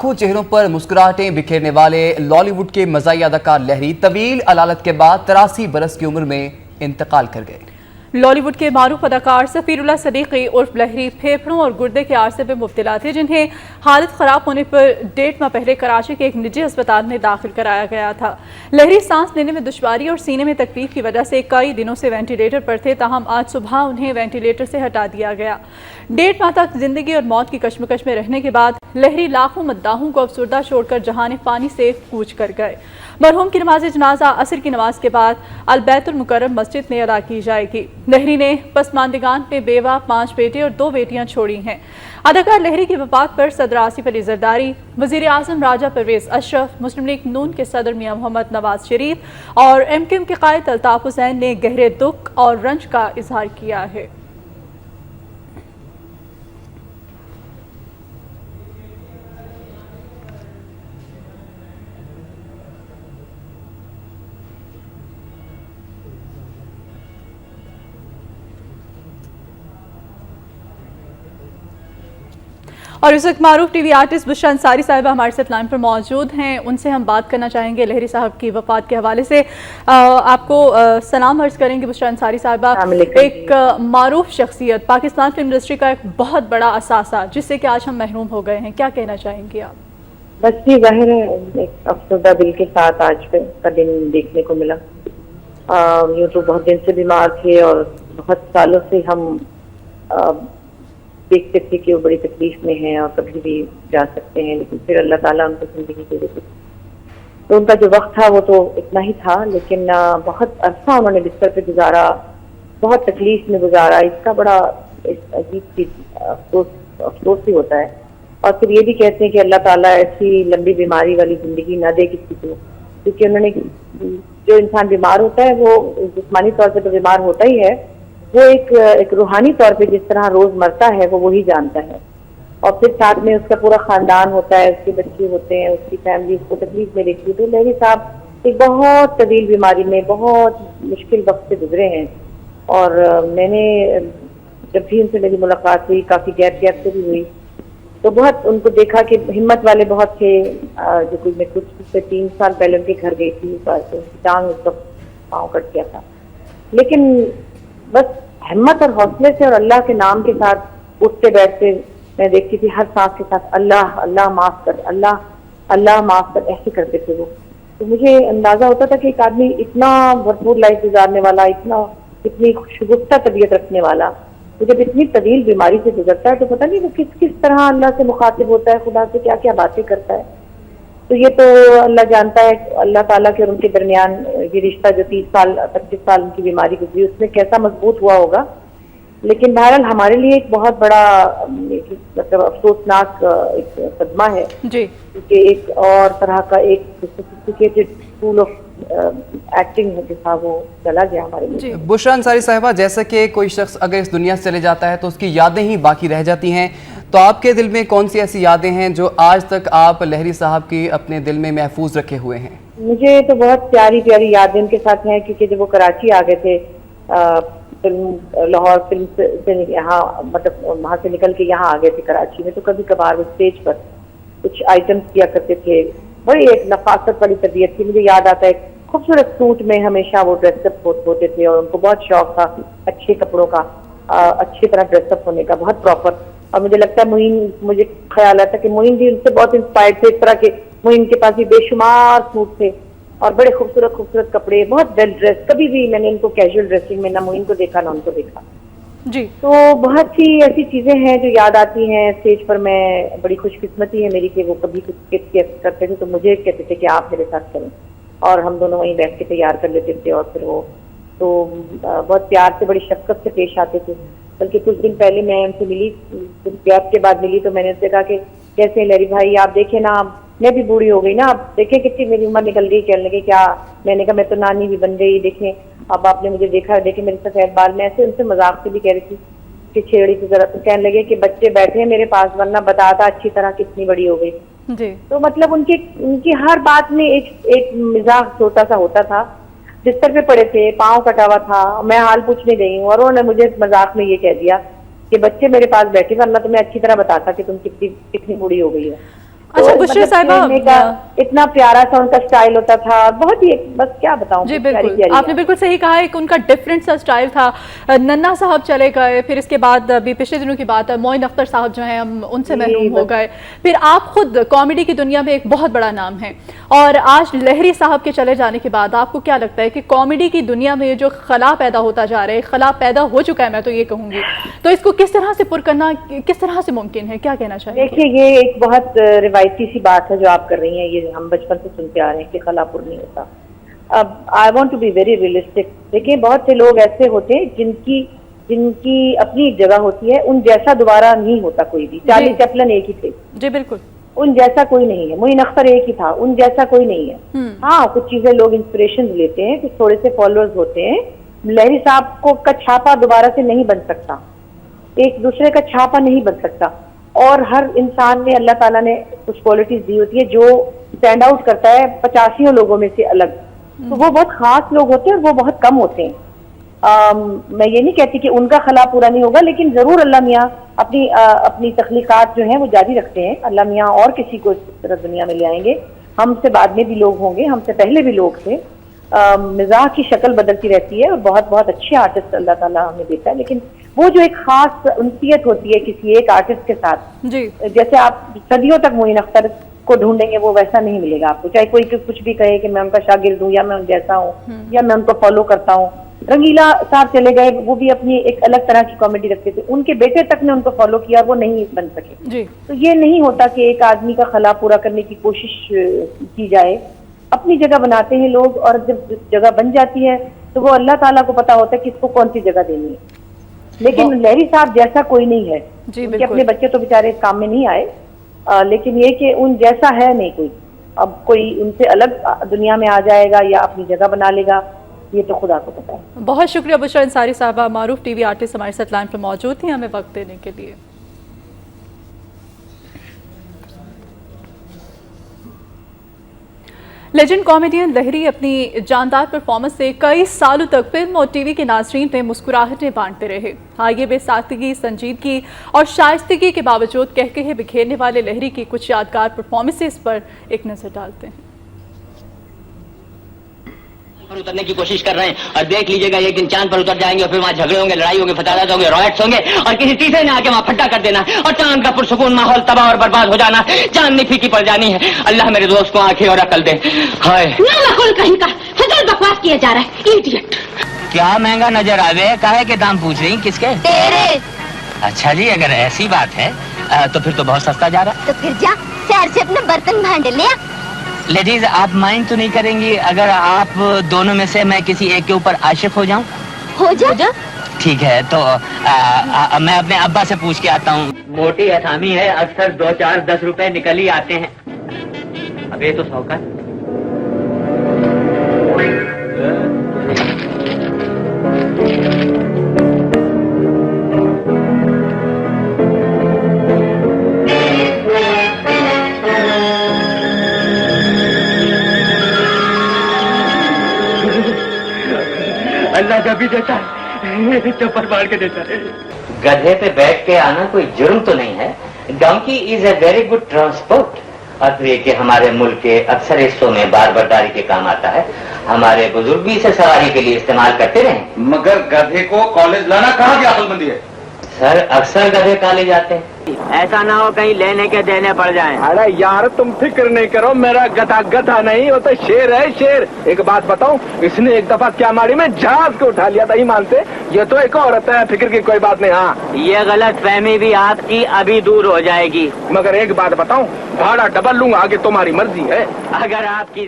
लाखों चेहरों पर मुस्कुराहटें बिखेरने वाले लॉलीवुड के मज़ाही अदाकार लहरी तवील अलालत के बाद 83 बरस की उम्र में इंतकाल कर गए। लॉलीवुड के मारूफ अदाकार सफीरुल्लाह सदीकी उर्फ लहरी फेफड़ों और गुर्दे के आरसे में मुब्तला थे, जिन्हें हालत ख़राब होने पर 1.5 माह पहले कराची के एक निजी अस्पताल में दाखिल कराया गया था। लहरी सांस लेने में दुश्वारी और सीने में तकलीफ की वजह से कई दिनों से वेंटिलेटर पर थे, ताहम आज सुबह उन्हें वेंटिलेटर से हटा दिया गया। 1.5 माह तक जिंदगी और मौत की कश्मकश में रहने के बाद लहरी लाखों मद्दाहों को अफसुर्दा छोड़कर जहान फानी से कूच कर गए। मरहूम की नमाज जनाजा असर की नमाज के बाद अल बैतुल मुकर्रम मस्जिद में अदा की जाएगी। लहरी ने पसमानदिगान में बेवा 5 बेटे और 2 बेटियां छोड़ी हैं। अदाकार लहरी की वफात पर सदर आसिफ अली जरदारी, वज़ीर आज़म राजा परवेज़ अशरफ, मुस्लिम लीग नून के सदर मियां मोहम्मद नवाज शरीफ और MQM के कायद अल्ताफ हुसैन ने गहरे दुख और रंज का इजहार किया है। और इस वक्त मारूफ टीवी आर्टिस्ट बुशरा अंसारी साहिबा हमारे साथ लाइन पर मौजूद हैं। उनसे हम बात करना चाहेंगे लहरी साहब की वफात के हवाले से। आपको सलाम अर्ज करेंगे बुशरा अंसारी साहिबा। एक मारूफ शख्सियत, पाकिस्तान फिल्म इंडस्ट्री का एक बहुत बड़ा असासा, जिससे कि आज हम महरूम हो गए हैं, क्या कहना चाहेंगे आप? बस ये जाहिर है एक अफसरदा दिल के साथ आज का दिन देखने को मिला। यूँ तो बहुत दिन से बीमार थे और बहुत सालों से हम देखते थे कि वो बड़ी तकलीफ में हैं और कभी भी जा सकते हैं, लेकिन फिर अल्लाह ताला उनको जिंदगी दे देते। तो उनका जो वक्त था वो तो इतना ही था, लेकिन बहुत अरसा उन्होंने बिस्तर पे गुजारा, बहुत तकलीफ में गुजारा। इसका बड़ा अजीब सी अफसोस ही होता है। और फिर ये भी कहते हैं कि अल्लाह ताला ऐसी लंबी बीमारी वाली जिंदगी ना दे किसी को, क्योंकि उन्होंने, जो इंसान बीमार होता है वो जिस्मानी तौर पर तो बीमार होता ही है, वो एक रूहानी तौर पे जिस तरह रोज मरता है वो वही जानता है। और फिर साथ में उसका पूरा खानदान होता है, उसके बच्चे होते हैं, उसकी फैमिली उसको तकलीफ में देखती है। तो लहरी साहब एक बहुत तवील बीमारी में बहुत मुश्किल वक्त से गुजरे हैं। और मैंने जब भी उनसे मेरी मुलाकात हुई, काफी गैप से भी हुई, तो बहुत उनको देखा कि हिम्मत वाले बहुत थे। जो कुछ मैं कुछ से 3 साल पहले उनके घर गई थी, तो टांग उसका पाँव कट गया था, लेकिन बस हिम्मत और हौसले से और अल्लाह के नाम के साथ उठते बैठते मैं देखती थी, हर सांस के साथ अल्लाह अल्लाह माफ कर, अल्लाह अल्लाह माफ कर, ऐसे करते थे वो। तो मुझे अंदाजा होता था कि एक आदमी इतना भरपूर लाइफ गुजारने वाला, इतनी खुशगुफ्ता तबीयत रखने वाला, तो जब इतनी तवील बीमारी से गुजरता है तो पता नहीं वो किस तरह अल्लाह से मुखातिब होता है, खुदा से क्या क्या बातें करता है। तो ये तो अल्लाह जानता है, अल्लाह ताला के और उनके दरमियान ये रिश्ता जो 30 साल 25 साल उनकी बीमारी गुजरी उसमें कैसा मजबूत हुआ होगा। लेकिन बहरहाल हमारे लिए एक बहुत बड़ा मतलब अफसोसनाक एक सदमा है जी, क्योंकि एक और तरह का एक सोफिस्टिकेटेड स्कूल ऑफ एक्टिंग जो था वो चला गया हमारे लिए। बुशरा अंसारी साहिबा, जैसा कि कोई शख्स अगर इस दुनिया से चले जाता है तो उसकी यादें ही बाकी रह जाती हैं, तो आपके दिल में कौन सी ऐसी यादें हैं जो आज तक आप लहरी साहब की अपने दिल में महफूज रखे हुए हैं? मुझे तो बहुत प्यारी प्यारी यादें उनके साथ हैं, क्योंकि जब वो कराची आ गए थे फिल्म लाहौर फिल्म से यहाँ, मतलब वहाँ से निकल के यहाँ आ गए थे कराची में, तो कभी कभार वो स्टेज पर कुछ आइटम्स किया करते थे। बड़ी एक नफासत वाली तबीयत थी। मुझे याद आता है खूबसूरत सूट में हमेशा वो ड्रेसअप होते थे और उनको बहुत शौक था अच्छे कपड़ों का, अच्छी तरह ड्रेसअप होने का, बहुत प्रॉपर। और मुझे लगता है मुझे ख्याल आता कि मोइन भी उनसे बहुत इंस्पायर्ड थे। इस तरह के मोइन के पास भी बेशुमार सूट थे और बड़े खूबसूरत खूबसूरत कपड़े, बहुत वेल ड्रेस। कभी भी मैंने इनको कैजुअल ड्रेसिंग में ना मोइन को देखा ना उनको देखा जी। तो बहुत सी ऐसी चीजें हैं जो याद आती हैं स्टेज पर। मैं बड़ी खुशकिस्मती है मेरी कि वो कभी कुछ करते थे तो मुझे कहते थे कि आप मेरे साथ करें, और हम दोनों वहीं बैठ के तैयार कर लेते थे। और फिर वो तो बहुत प्यार से, बड़ी शफ़क़त से पेश आते थे। बल्कि कुछ दिन पहले मैं उनसे मिली, कुछ गैप के बाद मिली, तो मैंने उससे कहा कि कैसे लहरी भाई आप देखें ना, मैं भी बूढ़ी हो गई ना, आप देखें कितनी मेरी उम्र निकल गई, कहने लगे क्या? मैंने कहा मैं तो नानी भी बन गई, देखें अब आपने मुझे देखा, देखें मेरे सफेद बाल। मैं ऐसे उनसे मजाक से भी कह रही थी कि छेड़ी से जरा, तो कहने लगे कि बच्चे बैठे हैं मेरे पास, वरना बताता अच्छी तरह कितनी बड़ी हो गई जी। तो मतलब उनकी हर बात में एक मिजाज छोटा सा होता था। बिस्तर पे पड़े थे, पाँव कटा हुआ था, मैं हाल पूछने गई हूँ और उन्होंने मुझे मजाक में ये कह दिया कि बच्चे मेरे पास बैठे, वरना तुम्हें अच्छी तरह बताता कि तुम कितनी बूढ़ी हो गई है। اچھا بشرا صاحبہ، اتنا پیارا سا ان کا سٹائل ہوتا تھا، بہت ہی بس کیا بتاؤں. جی بالکل، آپ نے بالکل صحیح کہا ہے کہ ان کا ڈفرینٹ سا سٹائل تھا. ننا صاحب چلے گئے، پھر اس کے بعد ابھی پچھلے دنوں کی بات ہے معین اختر صاحب جو ہیں ہم ان سے محروم ہو گئے. پھر آپ خود کامیڈی کی دنیا میں ایک بہت بڑا نام ہے، اور آج لہری صاحب کے چلے جانے کے بعد آپ کو کیا لگتا ہے کہ کامیڈی کی دنیا میں جو خلا پیدا ہوتا جا رہا ہے، خلا پیدا ہو چکا ہے میں تو یہ کہوں گی، تو اس کو کس طرح سے پر کرنا کس طرح سے ممکن ہے، کیا کہنا چاہیے؟ دیکھیے یہ ایک بہت روایتی سی بات ہے جو آپ کر رہی ہیں، یہ ہم بچپن سے سنتے آ رہے ہیں کہ خلا پر نہیں ہوتا. اب I want to be very realistic. دیکھیں بہت سے لوگ ایسے ہوتے ہیں جن کی اپنی جگہ ہوتی ہے، ان جیسا دوبارہ نہیں ہوتا کوئی بھی. چارلی چپلن ایک ہی تھے. جی بالکل. ان جیسا کوئی نہیں ہے. معین اختر ایک ہی تھا، ان جیسا کوئی نہیں ہے. ہاں کچھ چیزیں لوگ انسپریشن لیتے ہیں، کچھ تھوڑے سے فالوورز ہوتے ہیں. لہری صاحب کا چھاپا دوبارہ سے نہیں بن سکتا، ایک دوسرے کا چھاپا نہیں بن سکتا. اور ہر انسان میں اللہ تعالیٰ نے کچھ کوالٹیز دی ہوتی ہے جو اسٹینڈ آؤٹ کرتا ہے 85 لوگوں میں سے الگ. تو وہ بہت خاص لوگ ہوتے ہیں اور وہ بہت کم ہوتے ہیں. میں یہ نہیں کہتی کہ ان کا خلا پورا نہیں ہوگا، لیکن ضرور اللہ میاں اپنی تخلیقات جو ہیں وہ جاری رکھتے ہیں. اللہ میاں اور کسی کو اس طرح دنیا میں لے آئیں گے. ہم سے بعد میں بھی لوگ ہوں گے، ہم سے پہلے بھی لوگ تھے. مزاح کی شکل بدلتی رہتی ہے اور بہت بہت اچھے آرٹسٹ اللہ تعالیٰ ہمیں دیتا ہے، لیکن وہ جو ایک خاص انسیت ہوتی ہے کسی ایک آرٹسٹ کے ساتھ، جی جیسے آپ صدیوں تک معین اختر کو ڈھونڈیں گے وہ ویسا نہیں ملے گا آپ کو. چاہے کوئی کچھ بھی کہے کہ میں ان کا شاگرد ہوں یا میں ان جیسا ہوں یا میں ان کو فالو کرتا ہوں. رنگیلا صاحب چلے گئے، وہ بھی اپنی ایک الگ طرح کی کامیڈی رکھتے تھے. ان کے بیٹے تک نے ان کو فالو کیا، وہ نہیں بن سکے. جی تو یہ نہیں ہوتا کہ ایک آدمی کا خلا پورا کرنے کی کوشش کی جائے. اپنی جگہ بناتے ہیں لوگ، اور جب جگہ بن جاتی ہے تو وہ اللہ تعالیٰ کو پتا ہوتا ہے کہ اس کو کون سی جگہ دینی ہے. لیکن لہری صاحب جیسا کوئی نہیں ہے. ان کے اپنے بچے تو بیچارے اس کام میں نہیں آئے، لیکن یہ کہ ان جیسا ہے نہیں کوئی. اب کوئی ان سے الگ دنیا میں آ جائے گا یا اپنی جگہ بنا لے گا، یہ تو خدا کو پتا ہے. بہت شکریہ بشرا انصاری صاحبہ، معروف ٹی وی آرٹسٹ ہمارے ساتھ لائن پر موجود تھی ہمیں وقت دینے کے لیے. لیجنڈ کامیڈین لہری اپنی جاندار پرفارمنس سے کئی سالوں تک فلم اور ٹی وی کے ناظرین میں مسکراہٹیں بانٹتے رہے. آئیے بے سادگی، سنجیدگی اور شائستگی کے باوجود کہکہے بکھیرنے والے لہری کی کچھ یادگار پرفارمنسز پر ایک نظر ڈالتے ہیں. اترنے کی کوشش کر رہے ہیں اور دیکھ لیجیے گا ایک دن چاند پر اتر جائیں گے اور پھر وہاں جھگڑے ہوں گے، لڑائی ہوں گے، فسادات ہوں گے، رائٹس ہوں گے، اور کسی تیسرے نے آ کے وہاں پھٹا کر دینا اور چاند کا پرسکون ماحول تباہ اور برباد ہو جانا. چاندنی پھیکی پڑ جانی ہے. اللہ میرے دوست کو آنکھیں اور عقل دے. ہائے کہیں کا فضول بکواس کیا جا رہا ہے. ایڈیٹ. کیا مہنگا نظر آوے؟ کاہے کے دام پوچھ رہی کس کے؟ تیرے. اچھا جی، اگر ایسی بات ہے تو پھر تو بہت سستا جا رہا. تو پھر جا شہر سے اپنا برتن بھانڈ لیا. لیڈیز آپ مائنڈ تو نہیں کریں گی اگر آپ دونوں میں سے میں کسی ایک کے اوپر عاشق ہو جاؤں؟ ہو جا. ٹھیک ہے، تو میں اپنے ابا سے پوچھ کے آتا ہوں. موٹی اسامی ہے، اکثر 2 4 10 روپے نکل ہی آتے ہیں. اب یہ تو 100 کا. اللہ جب بھی دیتا ہے چپر مار کے دیتا ہے. گدھے پہ بیٹھ کے آنا کوئی جرم تو نہیں ہے. Donkey is a very good transport. اور پھر یہ کہ ہمارے ملک کے اکثر حصوں میں بار برداری کے کام آتا ہے. ہمارے بزرگ بھی اسے سواری کے لیے استعمال کرتے رہے. مگر گدھے کو کالج لانا کہاں کی عقل مندی ہے؟ سر اکثر گدھے کالے جاتے ہیں. ایسا نہ ہو کہیں لینے کے دینے پڑ جائیں. ارے یار تم فکر نہیں کرو، میرا گدھا گدھا نہیں، وہ تو شیر ہے شیر. ایک بات بتاؤں، اس نے ایک دفعہ کیا ماری میں جہاز کو اٹھا لیا تھا. ہی مانتے یہ تو ایک عورت ہے، فکر کی کوئی بات نہیں. ہاں یہ غلط فہمی بھی آپ کی ابھی دور ہو جائے گی. مگر ایک بات بتاؤں، بھاڑا ڈبل لوں گا، آگے تمہاری مرضی ہے. اگر آپ کی